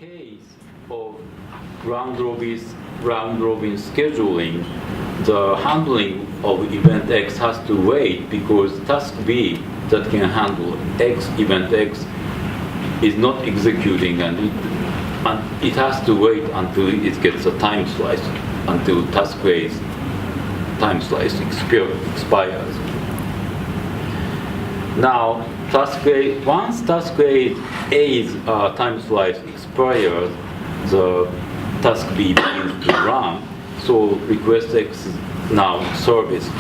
case of round-robin scheduling, the handling of event X has to wait because task B that can handle event X is not executing, and it has to wait until it gets a time slice, until task A's time slice expires. Now, once task A's time slice expires, the task B begins to run, so request X is now serviced.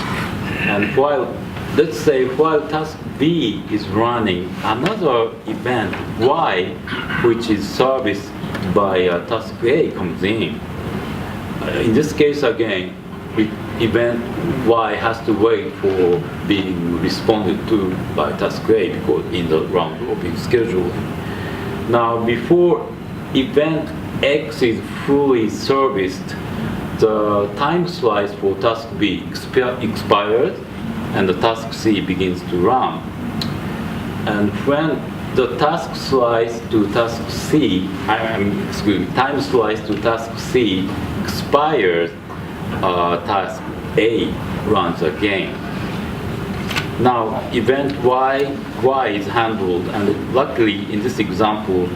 And let's say while task B is running, another event Y, which is serviced by task A, comes in. In this case, again, event Y has to wait for being responded to by task A because in the round-robin scheduling. Now, before event X is fully serviced, the time slice for task B expires and the task C begins to run. And when the task slice to task C, time slice to task C expires, task A runs again. Now, event Y is handled, and luckily in this example,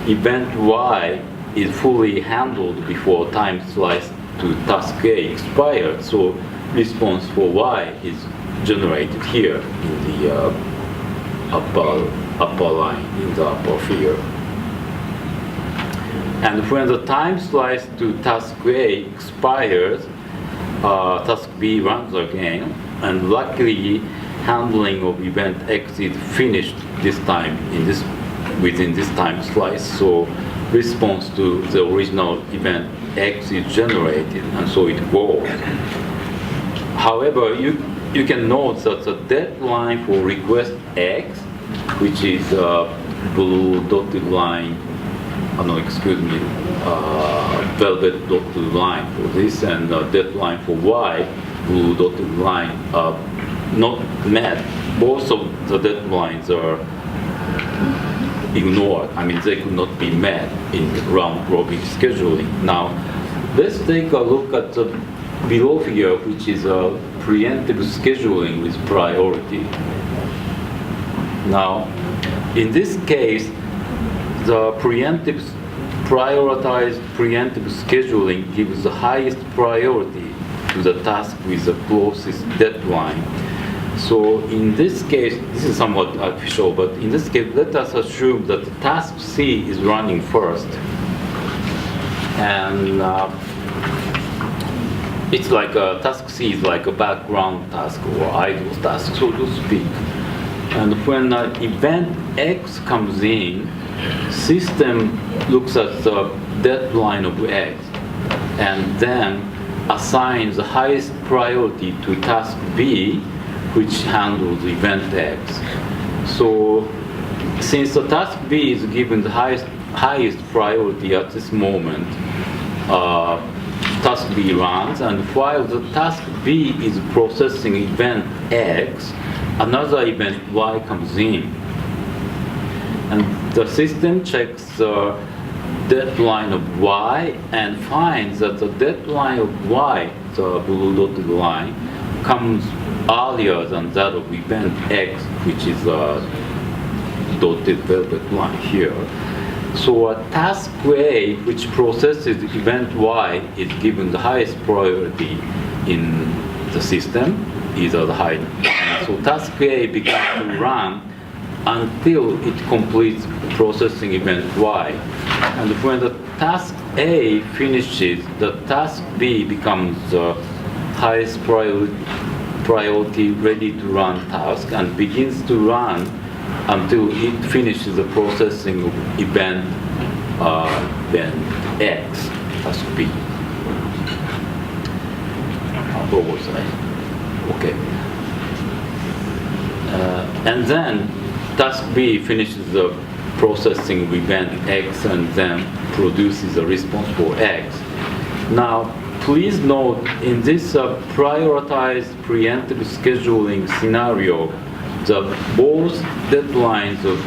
event Y is fully handled before time slice to task A expired. So response for Y is generated here in the upper line, in the upper field. And when the time slice to task A expires, task B runs again, and luckily handling of event X is finished this time within this time slice. So response to the original event X is generated, and so it goes. However, you can note that the deadline for request X, which is blue dotted line, velvet dotted line for this, and deadline for Y, blue dotted line, not met. Both of the deadlines are ignored. They could not be met in round-robin scheduling. Now, let's take a look at the below figure, which is a preemptive scheduling with priority. Now, in this case, the prioritized preemptive scheduling gives the highest priority to the task with the closest deadline. So in this case, this is somewhat artificial, but in this case, let us assume that the task C is running first. And it's like task C is like a background task or idle task, so to speak. And when event X comes in, system looks at the deadline of X and then assigns the highest priority to task B, which handles event X. So since the task B is given the highest priority at this moment, task B runs, and while the task B is processing event X, another event Y comes in. And the system checks the deadline of Y and finds that the deadline of Y, the blue dotted line, comes earlier than that of event X, which is a dotted velvet line here. So task A, which processes event Y, is given the highest priority in the system, either the high. So task A begins to run until it completes processing event Y. And when the task A finishes, the task B becomes the highest priority ready to run task and begins to run until it finishes the processing of event X, task B. What was I? Okay. And then task B finishes the processing of event X and then produces a response for X. Now, please note, in this prioritized preemptive scheduling scenario, both deadlines of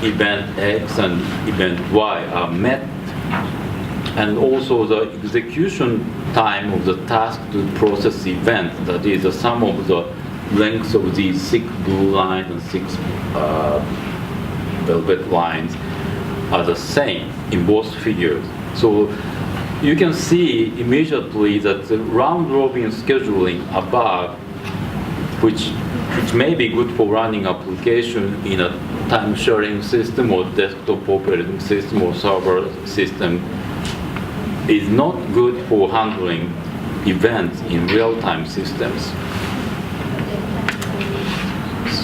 event X and event Y are met And also the execution time of the task to process event, that is the sum of the length of these 6 blue lines and 6 velvet lines are the same in both figures. So you can see immediately that the round-robin scheduling above, which may be good for running application in a time-sharing system or desktop operating system or server system, is not good for handling events in real-time systems.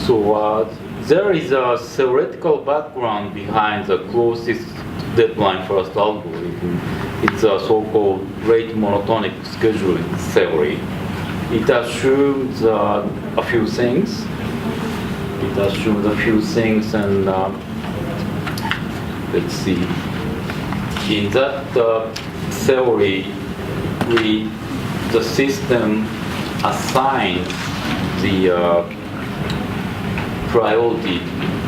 So there is a theoretical background behind the closest deadline first algorithm. It's a so-called rate monotonic scheduling theory. It assumes a few things. And let's see. In that theory, the system assigns the priority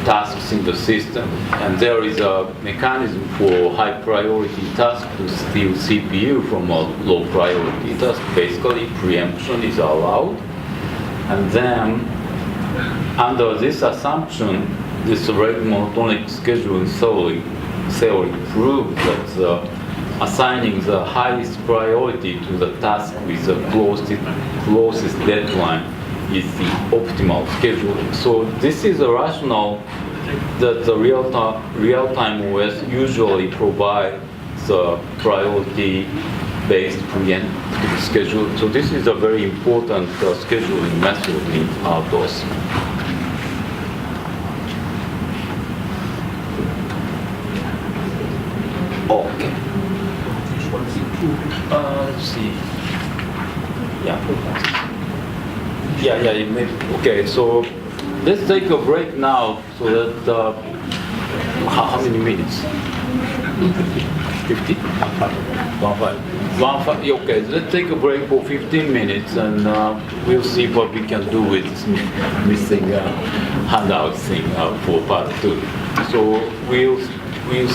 tasks in the system, and there is a mechanism for high priority task to steal CPU from a low priority task. Basically, preemption is allowed, and then under this assumption, this rate monotonic scheduling theory proves that assigning the highest priority to the task with the closest deadline is the optimal scheduling. So this is a rationale that the real-time OS usually provides the priority-based preemptive schedule. So this is a very important scheduling method in RTOS. Okay. Let's see. Okay, so let's take a break now so that, how many minutes? 50? 1-5. Okay, let's take a break for 15 minutes and we'll see what we can do with this missing handout thing for part 2. So we'll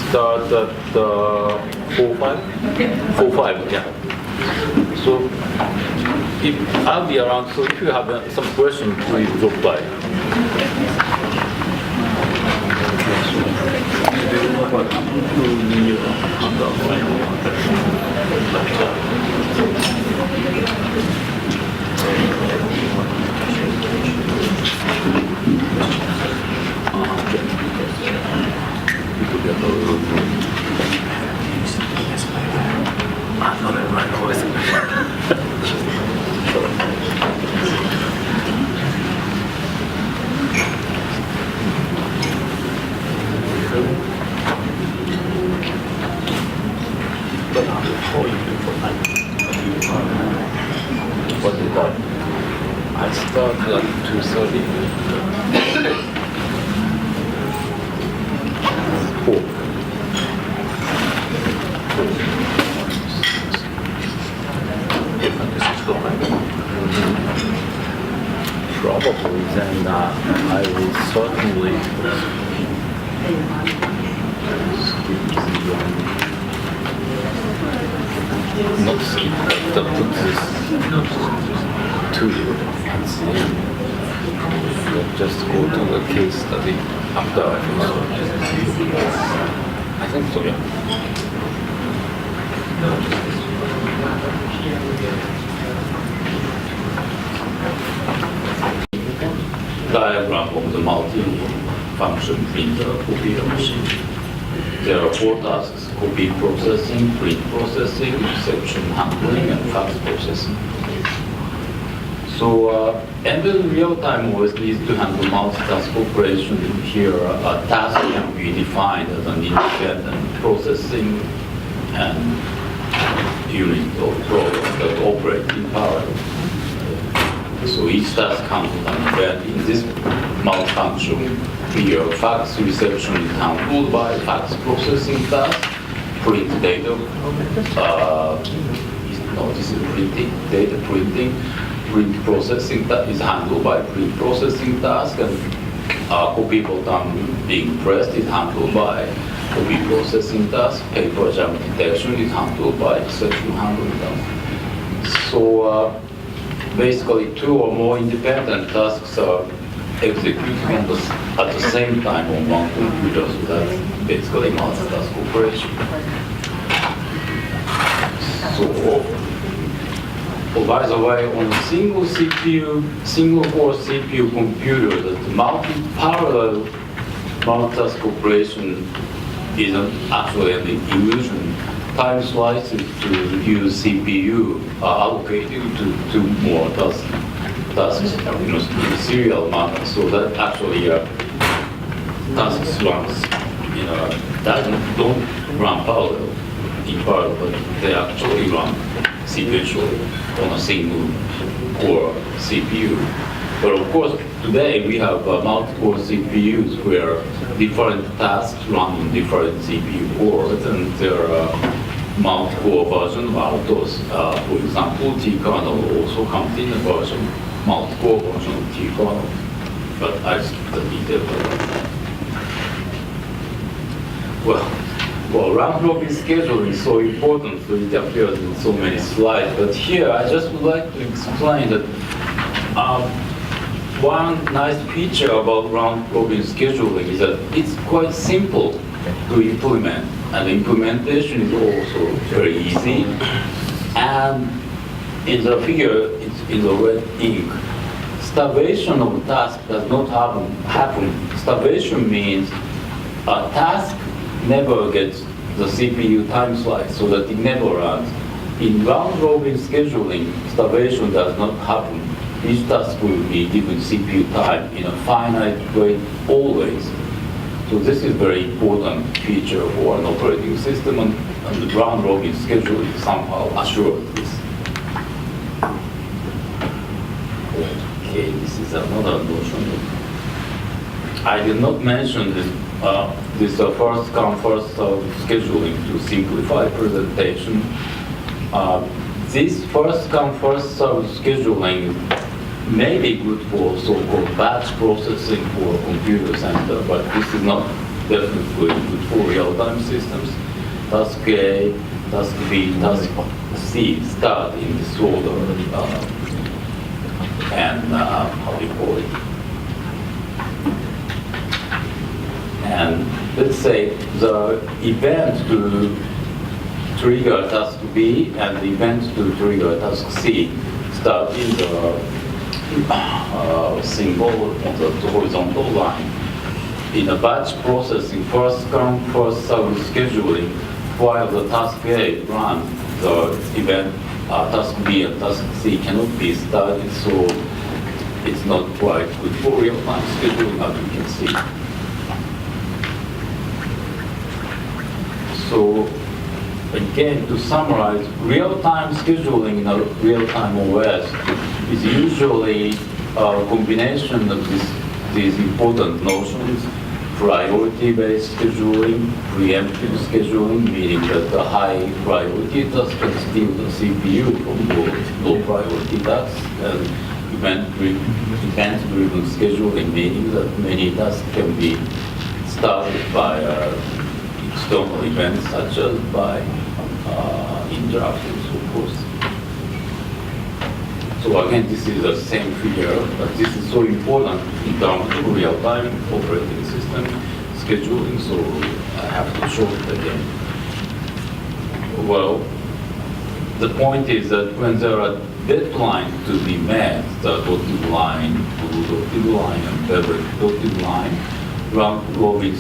start at 4-5? 4-5, yeah. So I'll be around, so if you have some questions, please drop by. What did I started at 2:30. 4. Probably then I will certainly skip not skip, but put this to you and see. Just go to the case study after I finish. I think so, yeah. Diagram of the multi-function printer copier machine. There are 4 tasks: copy processing, print processing, exception handling, and fax processing. So embedded real-time OS needs to handle multitask operation. Here, a task can be defined as an independent processing and unit of programs that operate in parallel. So each task handles an event. In this multifunction, here fax reception is handled by fax processing task. Print data, this is printing, data printing. Print processing is handled by print processing task, and copy button being pressed is handled by copy processing task, paper jam detection is handled by exception handling task. So basically, two or more independent tasks are executed at the same time on one computer, so that's basically multitask operation. So, oh, by the way, on a single CPU, single core CPU computer, the multi-parallel multitask operation is actually an illusion. Time slices to use CPU are allocated to two more tasks in a serial manner, so that actually tasks runs, don't run parallel in parallel, but they actually run sequentially on a single core CPU. But of course, today we have multiple CPUs where different tasks run in different CPU cores, and there are multiple versions of RTOS. For example, T-kernel also comes in a version, multiple versions of T-kernel, but I skip the details of that. Well, round-robin scheduling is so important, so it appears in so many slides. But here, I just would like to explain that one nice feature about round-robin scheduling is that it's quite simple to implement, and the implementation is also very easy. And in the figure, it's in the red ink. Starvation of a task does not happen. Starvation means a task never gets the CPU time slice, so that it never runs. In round-robin scheduling, starvation does not happen. Each task will be given CPU time in a finite way always. So this is a very important feature for an operating system, and the round-robin scheduling somehow assures this. Okay, this is another notion. I did not mention this. This first come first serve scheduling to simplify presentation. This first come first serve scheduling may be good for so-called batch processing for a computer center, but this is not definitely good for real-time systems. Task A, task B, task C start in this order, and how do you call it? And let's say the event to trigger task B and the event to trigger task C start in the symbol on the horizontal line. In a batch processing, first come, first serve scheduling, while the task A runs, the event task B and task C cannot be started, so it's not quite good for real-time scheduling, as you can see. So again, to summarize, real-time scheduling in a real-time OS is usually a combination of these important notions: priority-based scheduling, preemptive scheduling, meaning that the high priority task can steal the CPU from low priority tasks, and event-driven scheduling, meaning that many tasks can be started by external events, such as by interactions, of course. So again, this is the same figure, but this is so important in terms of real-time operating system scheduling, so I have to show it again. Well, the point is that when there are deadlines to be met, the dotted line, blue dotted line, and purple dotted line, round-robin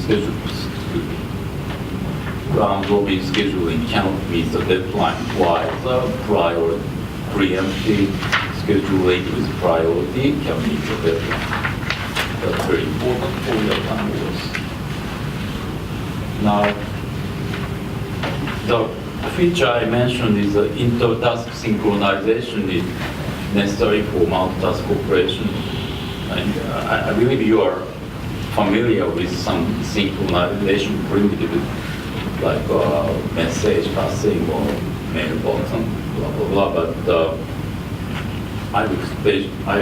scheduling cannot meet the deadline, while the prior preemptive scheduling with priority can meet the deadline. That's very important for real-time OS. Now, the feature I mentioned is the inter-task synchronization is necessary for multitask operation. And I believe you are familiar with some synchronization primitives, like message passing or mailbox and blah blah blah. But I will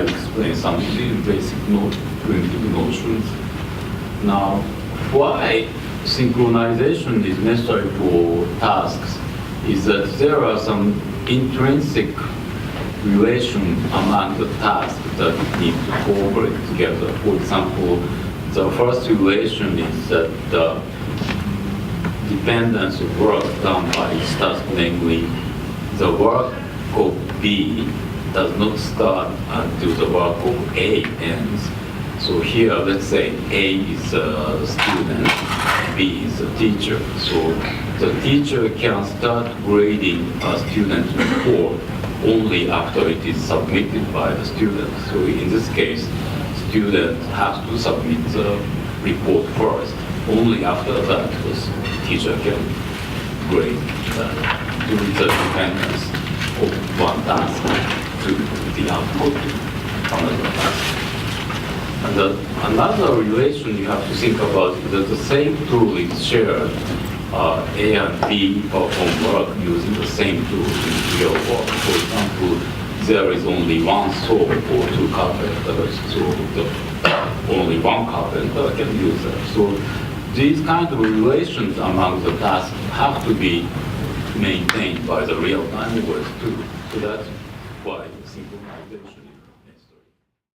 explain some of these basic primitive notions. Now, why synchronization is necessary for tasks is that there are some intrinsic relation among the tasks that need to cooperate together. For example, the first relation is that the dependence of work done by each task, namely the work of B does not start until the work of A ends. So here, let's say A is a student, B is a teacher. So the teacher can start grading a student's report only after it is submitted by the student. So in this case, student has to submit the report first. Only after that, the teacher can grade that due to the dependence of one task to the output of another task. And another relation you have to think about is that the same tool is shared. A and B perform work using the same tool in real work. For example, there is only one saw for two carpenters, so only one carpenter can use that. So these kind of relations among the tasks have to be maintained by the real-time OS too. So that's why synchronization